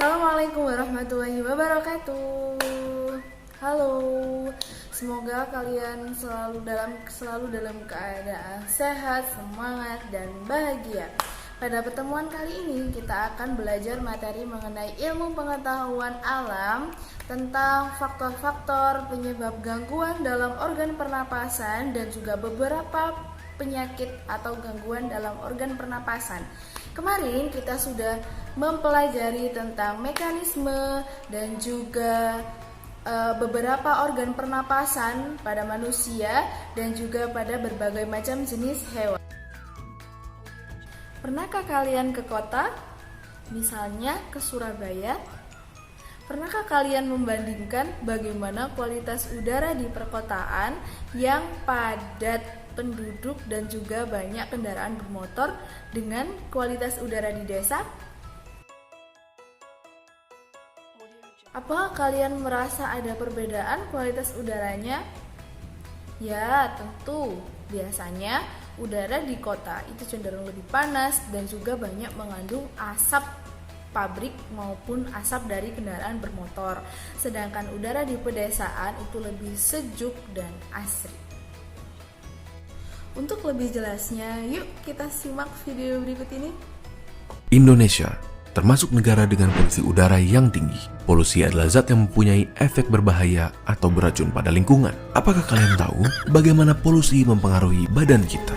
Assalamualaikum warahmatullahi wabarakatuh. Halo, semoga kalian selalu dalam keadaan sehat, semangat, dan bahagia. Pada pertemuan kali ini kita akan belajar materi mengenai ilmu pengetahuan alam tentang faktor-faktor penyebab gangguan dalam organ pernapasan dan juga beberapa penyakit atau gangguan dalam organ pernapasan. Kemarin kita sudah mempelajari tentang mekanisme dan juga beberapa organ pernapasan pada manusia dan juga pada berbagai macam jenis hewan. Pernahkah kalian ke kota? Misalnya ke Surabaya? Pernahkah kalian membandingkan bagaimana kualitas udara di perkotaan yang padat penduduk dan juga banyak kendaraan bermotor dengan kualitas udara di desa? Apa kalian merasa ada perbedaan kualitas udaranya? Ya, tentu. Biasanya udara di kota itu cenderung lebih panas dan juga banyak mengandung asap pabrik maupun asap dari kendaraan bermotor. Sedangkan udara di pedesaan itu lebih sejuk dan asri. Untuk lebih jelasnya, yuk kita simak video berikut ini. Indonesia termasuk negara dengan polusi udara yang tinggi. Polusi adalah zat yang mempunyai efek berbahaya atau beracun pada lingkungan. Apakah kalian tahu bagaimana polusi mempengaruhi badan kita?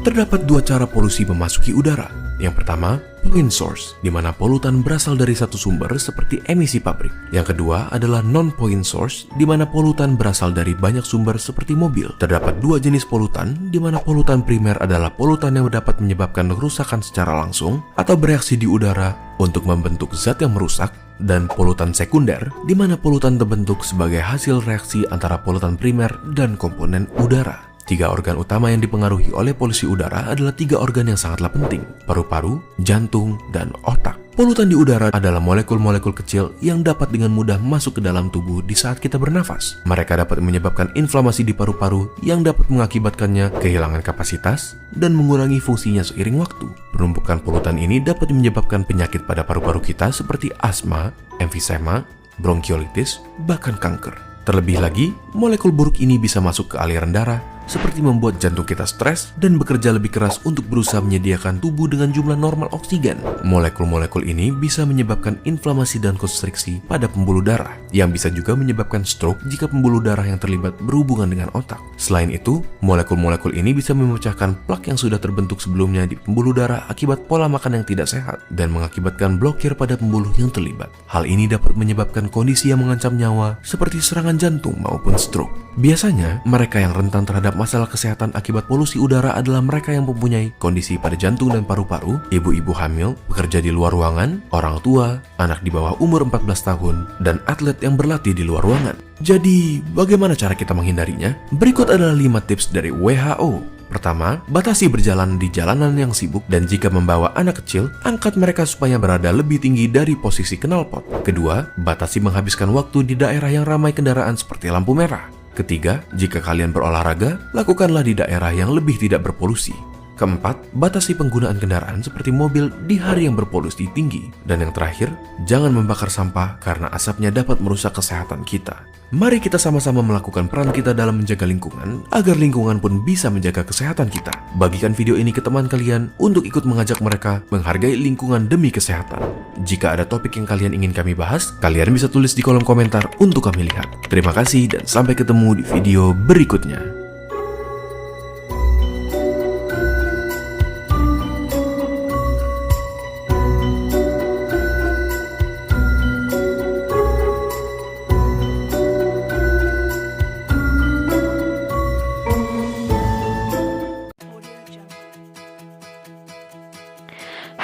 Terdapat dua cara polusi memasuki udara. Yang pertama, point source, di mana polutan berasal dari satu sumber seperti emisi pabrik. Yang kedua adalah non-point source, di mana polutan berasal dari banyak sumber seperti mobil. Terdapat dua jenis polutan, di mana polutan primer adalah polutan yang dapat menyebabkan kerusakan secara langsung atau bereaksi di udara untuk membentuk zat yang merusak, dan polutan sekunder, di mana polutan terbentuk sebagai hasil reaksi antara polutan primer dan komponen udara. Tiga organ utama yang dipengaruhi oleh polusi udara adalah tiga organ yang sangatlah penting: paru-paru, jantung, dan otak. Polutan di udara adalah molekul-molekul kecil yang dapat dengan mudah masuk ke dalam tubuh di saat kita bernafas. Mereka dapat menyebabkan inflamasi di paru-paru yang dapat mengakibatkannya kehilangan kapasitas dan mengurangi fungsinya seiring waktu. Penumpukan polutan ini dapat menyebabkan penyakit pada paru-paru kita seperti asma, emfisema, bronkiolitis, bahkan kanker. Terlebih lagi, molekul buruk ini bisa masuk ke aliran darah, seperti membuat jantung kita stres dan bekerja lebih keras untuk berusaha menyediakan tubuh dengan jumlah normal oksigen. Molekul-molekul ini bisa menyebabkan inflamasi dan konstriksi pada pembuluh darah, yang bisa juga menyebabkan stroke jika pembuluh darah yang terlibat berhubungan dengan otak. Selain itu, molekul-molekul ini bisa memecahkan plak yang sudah terbentuk sebelumnya di pembuluh darah akibat pola makan yang tidak sehat dan mengakibatkan blokir pada pembuluh yang terlibat. Hal ini dapat menyebabkan kondisi yang mengancam nyawa seperti serangan jantung maupun stroke. Biasanya, mereka yang rentan terhadap masalah kesehatan akibat polusi udara adalah mereka yang mempunyai kondisi pada jantung dan paru-paru, ibu-ibu hamil, pekerja di luar ruangan, orang tua, anak di bawah umur 14 tahun, dan atlet yang berlatih di luar ruangan. Jadi, bagaimana cara kita menghindarinya? Berikut adalah 5 tips dari WHO. Pertama, batasi berjalan di jalanan yang sibuk, dan jika membawa anak kecil, angkat mereka supaya berada lebih tinggi dari posisi knalpot. Kedua, batasi menghabiskan waktu di daerah yang ramai kendaraan seperti lampu merah. Ketiga, jika kalian berolahraga, lakukanlah di daerah yang lebih tidak berpolusi. Keempat, batasi penggunaan kendaraan seperti mobil di hari yang berpolusi tinggi. Dan yang terakhir, jangan membakar sampah karena asapnya dapat merusak kesehatan kita. Mari kita sama-sama melakukan peran kita dalam menjaga lingkungan, agar lingkungan pun bisa menjaga kesehatan kita. Bagikan video ini ke teman kalian untuk ikut mengajak mereka menghargai lingkungan demi kesehatan. Jika ada topik yang kalian ingin kami bahas, kalian bisa tulis di kolom komentar untuk kami lihat. Terima kasih dan sampai ketemu di video berikutnya.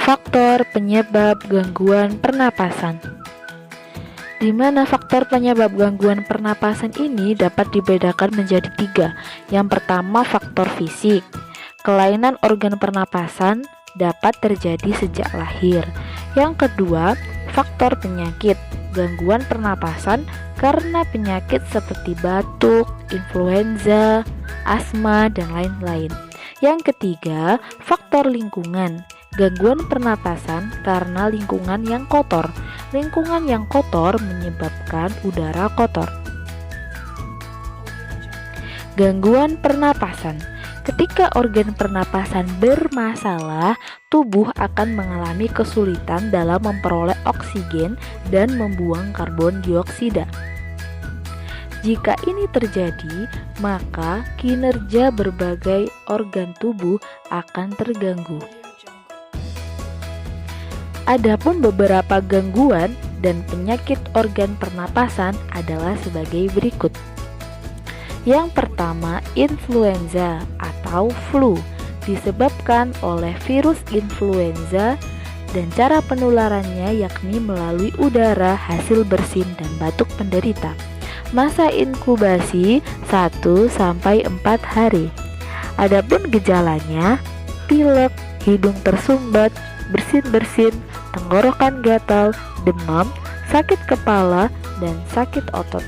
Faktor penyebab gangguan pernapasan. Di mana faktor penyebab gangguan pernapasan ini dapat dibedakan menjadi 3. Yang pertama, faktor fisik. Kelainan organ pernapasan dapat terjadi sejak lahir. Yang kedua, faktor penyakit. gangguan pernapasan karena penyakit seperti batuk, influenza, asma, dan lain-lain. Yang ketiga, faktor lingkungan. Gangguan pernapasan karena lingkungan yang kotor. Lingkungan yang kotor menyebabkan udara kotor. Gangguan pernapasan. Ketika organ pernapasan bermasalah, tubuh akan mengalami kesulitan dalam memperoleh oksigen dan membuang karbon dioksida. Jika ini terjadi, maka kinerja berbagai organ tubuh akan terganggu. Adapun beberapa gangguan dan penyakit organ pernapasan adalah sebagai berikut. Yang pertama, influenza atau flu disebabkan oleh virus influenza dan cara penularannya yakni melalui udara, hasil bersin, dan batuk penderita. Masa inkubasi 1-4 hari. Adapun gejalanya, pilek, hidung tersumbat, bersin-bersin, tenggorokan gatal, demam, sakit kepala, dan sakit otot.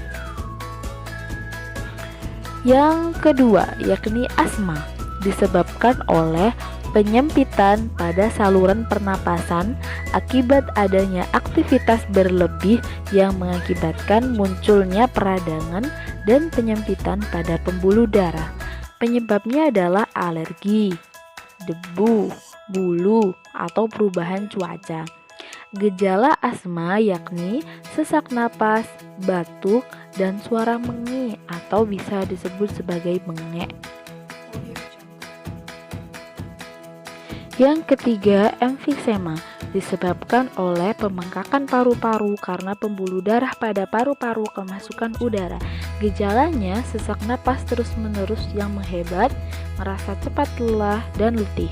Yang kedua, yakni asma, disebabkan oleh penyempitan pada saluran pernapasan akibat adanya aktivitas berlebih yang mengakibatkan munculnya peradangan dan penyempitan pada pembuluh darah. Penyebabnya adalah alergi, debu, bulu, atau perubahan cuaca. Gejala asma yakni sesak napas, batuk, dan suara mengek atau bisa disebut sebagai bengek. Yang ketiga, emfisema disebabkan oleh pembengkakan paru-paru karena pembuluh darah pada paru-paru kemasukan udara. Gejalanya sesak napas terus-menerus yang menghebat, merasa cepat lelah, dan letih.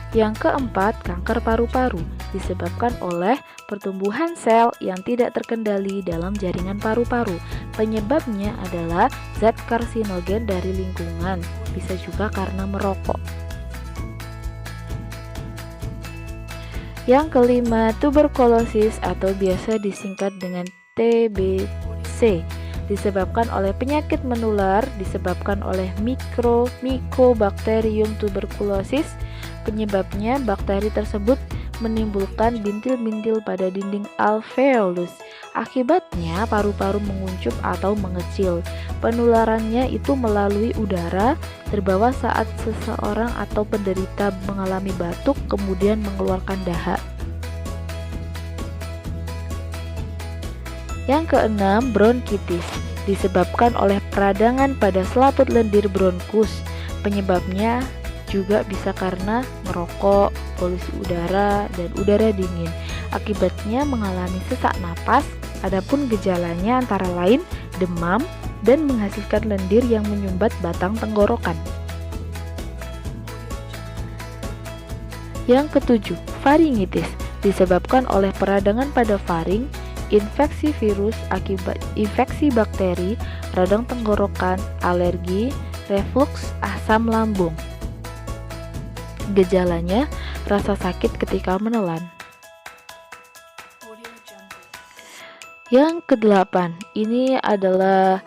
Yang keempat, kanker paru-paru disebabkan oleh pertumbuhan sel yang tidak terkendali dalam jaringan paru-paru. Penyebabnya adalah zat karsinogen dari lingkungan, bisa juga karena merokok. Yang kelima, tuberkulosis atau biasa disingkat dengan TBC disebabkan oleh penyakit menular disebabkan oleh Mycobacterium tuberculosis. Penyebabnya, bakteri tersebut menimbulkan bintil-bintil pada dinding alveolus. Akibatnya, paru-paru menguncup atau mengecil. Penularannya itu melalui udara, terbawa saat seseorang atau penderita mengalami batuk, kemudian mengeluarkan dahak. Yang keenam, bronkitis disebabkan oleh peradangan pada selaput lendir bronkus. Penyebabnya juga bisa karena merokok, polusi udara, dan udara dingin. Akibatnya mengalami sesak napas. Adapun gejalanya antara lain demam dan menghasilkan lendir yang menyumbat batang tenggorokan. Yang ketujuh, faringitis disebabkan oleh peradangan pada faring, infeksi virus akibat infeksi bakteri, radang tenggorokan, alergi, refluks, asam lambung. Gejalanya rasa sakit ketika menelan. Yang kedelapan, ini adalah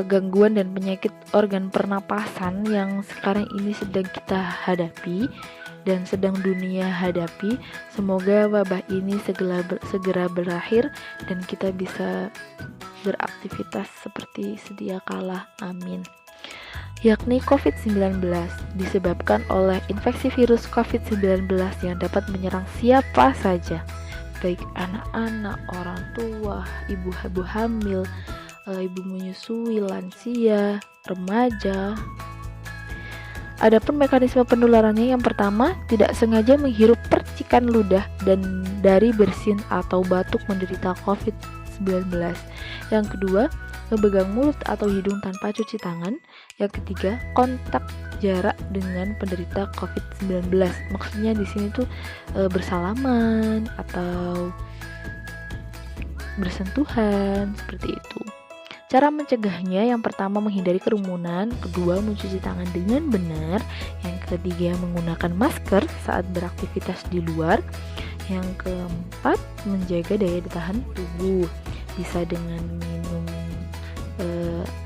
gangguan dan penyakit organ pernapasan yang sekarang ini sedang kita hadapi dan sedang dunia hadapi. Semoga wabah ini segera berakhir dan kita bisa beraktivitas seperti sedia kala. Amin. Yakni COVID-19 disebabkan oleh infeksi virus COVID-19 yang dapat menyerang siapa saja, baik anak-anak, orang tua, ibu hamil, ibu menyusui, lansia, remaja. Adapun mekanisme penularannya, yang pertama, tidak sengaja menghirup percikan ludah dan dari bersin atau batuk menderita COVID-19. Yang kedua, memegang mulut atau hidung tanpa cuci tangan. Yang ketiga, kontak jarak dengan penderita COVID-19. Maksudnya di sini tuh bersalaman atau bersentuhan seperti itu. Cara mencegahnya, yang pertama menghindari kerumunan, kedua mencuci tangan dengan benar, yang ketiga menggunakan masker saat beraktivitas di luar, Yang keempat, menjaga daya tahan tubuh. Bisa dengan minum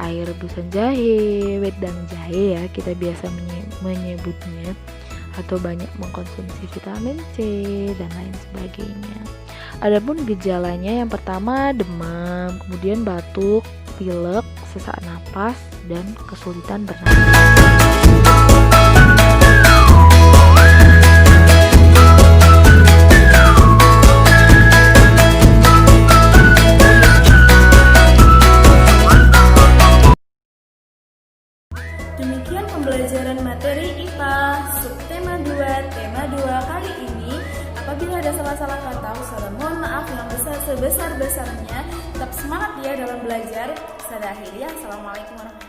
air rebusan jahe, wedang jahe ya kita biasa menyebutnya, atau banyak mengkonsumsi vitamin C dan lain sebagainya. Adapun gejalanya, yang pertama demam, kemudian batuk, pilek, sesak napas, dan kesulitan bernapas. Demikian pembelajaran materi IPA subtema 2 tema 2 kali ini. Apabila ada salah-salah kata, saya mohon maaf yang sebesar-besarnya. Tetap semangat ya dalam belajar. Saya akhiri. Assalamualaikum warahmatullahi wabarakatuh.